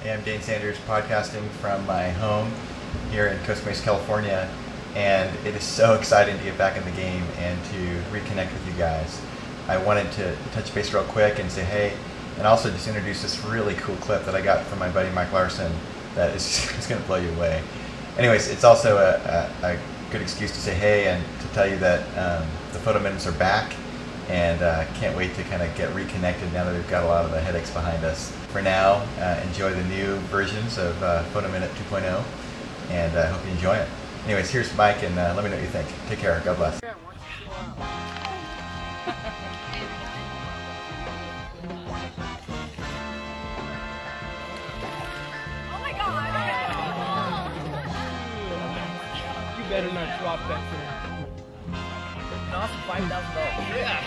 Hey, I'm Dane Sanders, podcasting from my home here in Costa Mesa, California, and it is so exciting to get back in the game and to reconnect with you guys. I wanted to touch base real quick and say hey, and also just introduce this really cool clip that I got from my buddy Mike Larson that is going to blow you away. Anyways, it's also a good excuse to say hey and to tell you that the Photo Minutes are back, and can't wait to kind of get reconnected now that we've got a lot of the headaches behind us. For now, enjoy the new versions of Photo Minute 2.0, and I hope you enjoy it. Anyways, here's Mike, and let me know what you think. Take care. God bless. You better not drop that thing. Cost $5,000. Yeah.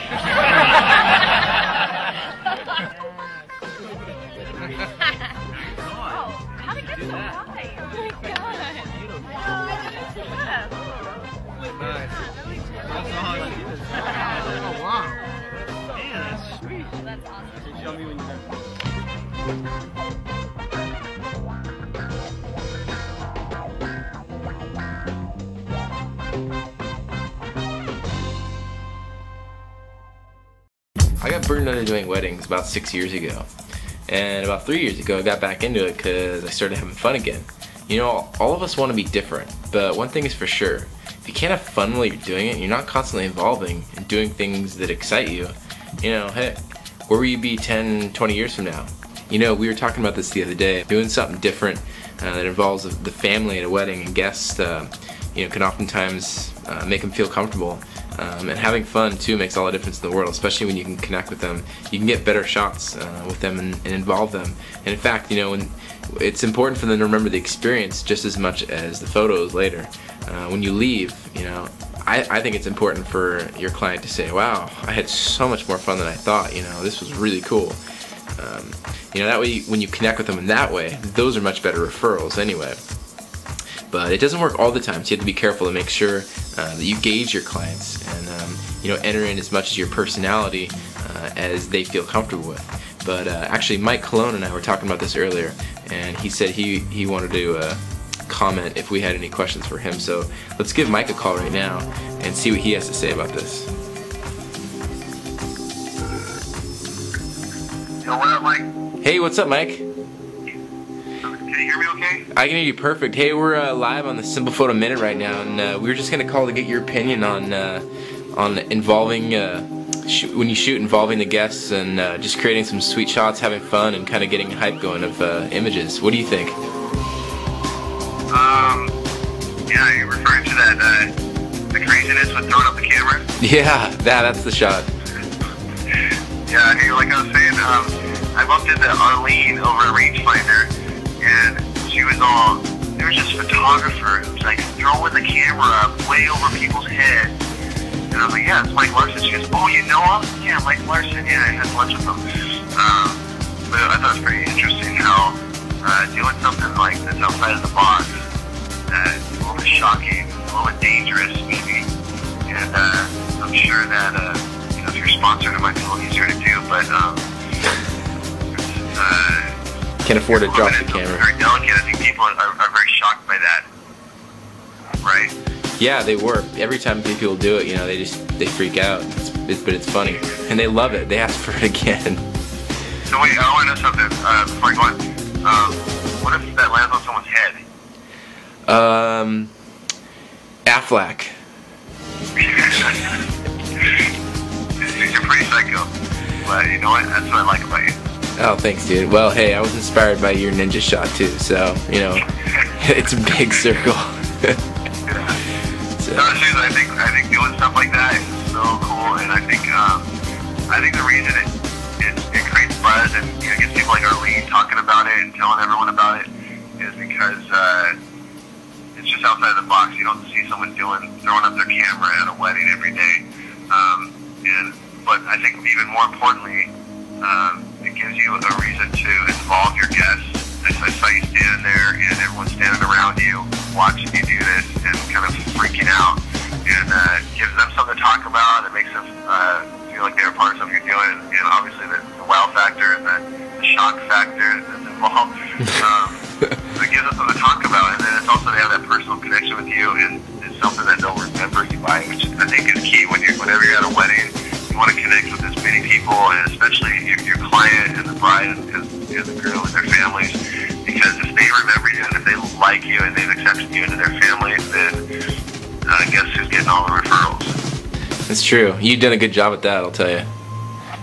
Oh, how did it get so high? Oh my god. Nice. That's awesome. Oh wow. Man, that's sweet. That's awesome. Show me when you're done. I got burned under doing weddings about 6 years ago, and about 3 years ago I got back into it because I started having fun again. You know, all of us want to be different, but one thing is for sure, if you can't have fun while you're doing it, you're not constantly evolving and doing things that excite you, you know, hey, where will you be 10, 20 years from now? You know, we were talking about this the other day, doing something different that involves the family at a wedding and guests, you know, can oftentimes make them feel comfortable. And having fun too makes all the difference in the world, especially when you can connect with them. You can get better shots with them and involve them. And in fact, you know, it's important for them to remember the experience just as much as the photos later. When you leave, you know, I think it's important for your client to say, wow, I had so much more fun than I thought, you know, this was really cool. You know, that way when you connect with them in that way, those are much better referrals anyway. But it doesn't work all the time, so you have to be careful to make sure that you gauge your clients and you know, enter in as much of your personality as they feel comfortable with. But actually, Mike Cologne and I were talking about this earlier, and he said he wanted to comment if we had any questions for him. So let's give Mike a call right now and see what he has to say about this. Yo, what up, Mike? Hey, what's up, Mike? Can you hear me okay? I can hear you perfect. Hey, we're live on the Simple Photo Minute right now, and we were just gonna call to get your opinion on involving when you shoot, involving the guests, and just creating some sweet shots, having fun, and kind of getting hype going of images. What do you think? Yeah, you're referring to that the craziness with throwing up the camera? Yeah, that's the shot. Yeah, hey, like I was saying, I bumped into Arlene over at Rangefinder, and she was all, there was this photographer who was like throwing the camera up way over people's heads. And I was like, yeah, it's Mike Larson. She goes, oh, you know him? Yeah, Mike Larson, yeah, I had lunch with him. But I thought it was pretty interesting how doing something like this outside of the box, a little bit shocking, a little bit dangerous maybe. And I'm sure that, you know, if you're sponsored, it might be a little easier to do, but Can't afford to drop the camera. Very delicate. I think people are very shocked by that, right? Yeah, they were. Every time people do it, you know, they freak out. But it's funny, and they love it. They ask for it again. So wait, I want to know something before I go on. What if that lands on someone's head? Affleck. You're pretty psycho. But you know what? That's what I like about you. Oh, thanks, dude. Well, hey, I was inspired by your ninja shot too, so you know, it's a big circle. So. No, seriously, I think doing stuff like that is so cool, and I think the reason it creates buzz and, you know, gets people like Arlene talking about it and telling everyone about it is because it's just outside of the box. You don't see someone throwing up their camera at a wedding every day, but I think even more importantly, it gives you a reason to involve your guests. I saw you standing there and everyone's standing around you watching you do this and kind of freaking out, and gives them something to talk about. It makes them feel like they're part of something you're doing, and obviously the wow factor and the shock factor, the football. It gives us something to talk about, and then it's also to have that personal connection with you, and it's something that they'll remember you by, which I think is key whenever you're at a wedding. You want to connect with as many people, and especially your client and the bride and the groom and their families, because if they remember you and if they like you and they've accepted you into their family, then guess who's getting all the referrals? That's true. You've done a good job at that, I'll tell you.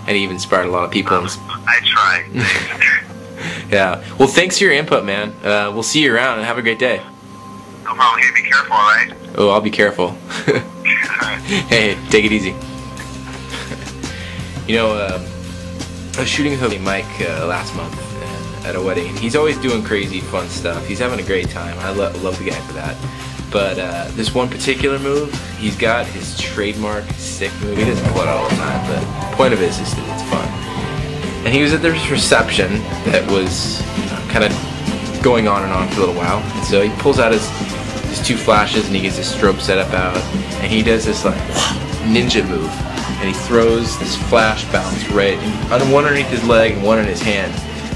And you've inspired a lot of people. I try. Thanks. Yeah. Well, thanks for your input, man. We'll see you around, and have a great day. No problem. Hey, be careful, all right? Oh, I'll be careful. All right. Hey, take it easy. You know, I was shooting with Mike last month at a wedding, and he's always doing crazy, fun stuff. He's having a great time. I love the guy for that. But this one particular move, he's got his trademark stick move. He doesn't pull it out all the time, but the point of it is just that it's fun. And he was at this reception that was kind of going on and on for a little while. And so he pulls out his two flashes and he gets his strobe setup out, and he does this like ninja move. And he throws this flash bounce right on one underneath his leg and one in his hand.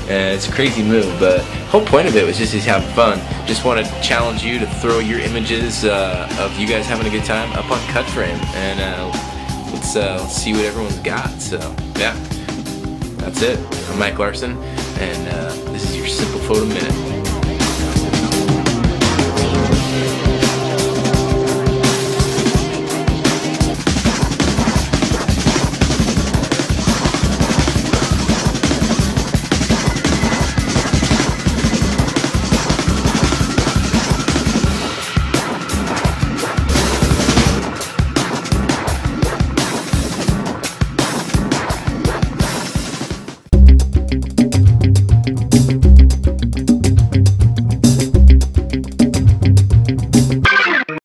And it's a crazy move, but the whole point of it was just he's having fun. Just want to challenge you to throw your images of you guys having a good time up on Cut Frame, and let's see what everyone's got. So yeah, that's it. I'm Mike Larson, and this is your Simple Photo Minute.